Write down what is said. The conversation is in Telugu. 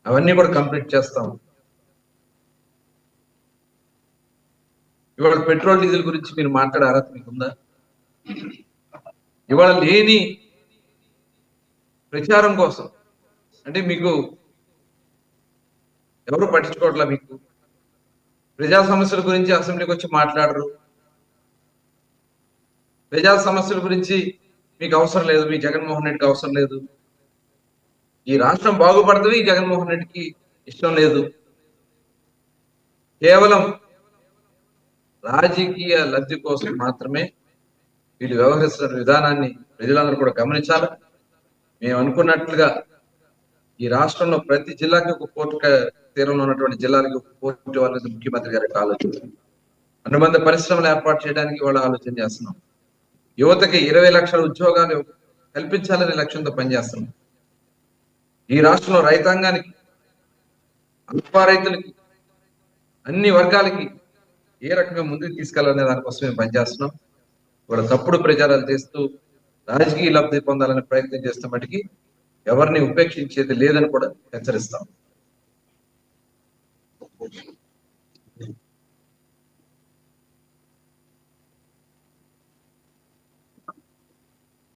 అవన్నీ కూడా కంప్లీట్ చేస్తాం. ఇవాళ పెట్రోల్ డీజిల్ గురించి మీరు మాట్లాడే అర్హత మీకు ఉందా? ఇవాళ లేని ప్రచారం కోసం అంటే మీకు ఎవరు పట్టించుకోవట్లా. మీకు ప్రజా సమస్యల గురించి అసెంబ్లీకి వచ్చి మాట్లాడరు. ప్రజా సమస్యల గురించి మీకు అవసరం లేదు, మీ జగన్మోహన్ రెడ్డికి అవసరం లేదు. ఈ రాష్ట్రం బాగుపడుతుంది, ఈ జగన్మోహన్ రెడ్డికి ఇష్టం లేదు. కేవలం రాజకీయ లబ్ధి కోసం మాత్రమే వీళ్ళు వ్యవహరిస్తున్న విధానాన్ని ప్రజలందరూ కూడా గమనించాలి. మేము అనుకున్నట్లుగా ఈ రాష్ట్రంలో ప్రతి జిల్లాకి ఒక పోర్టు తీరంలో ఉన్నటువంటి జిల్లాలకి ఒక పోర్టు వాళ్ళని ముఖ్యమంత్రి గారికి ఆలోచన, అనుబంధ పరిశ్రమలు ఏర్పాటు చేయడానికి వాళ్ళు ఆలోచన చేస్తున్నాం. యువతకి 20 లక్షల ఉద్యోగాలు కల్పించాలనే లక్ష్యంతో పనిచేస్తున్నాం. ఈ రాష్ట్రంలో రైతాంగానికి, అల్ప రైతులకి, అన్ని వర్గాలకి ఏ రకంగా ముందుకు తీసుకెళ్లాలనే దానికోసం మేము పనిచేస్తున్నాం. కూడా తప్పుడు ప్రచారాలు చేస్తూ రాజకీయ లబ్ధి పొందాలనే ప్రయత్నం చేస్తున్న మటుకి ఎవరిని ఉపేక్షించేది లేదని కూడా హెచ్చరిస్తాం.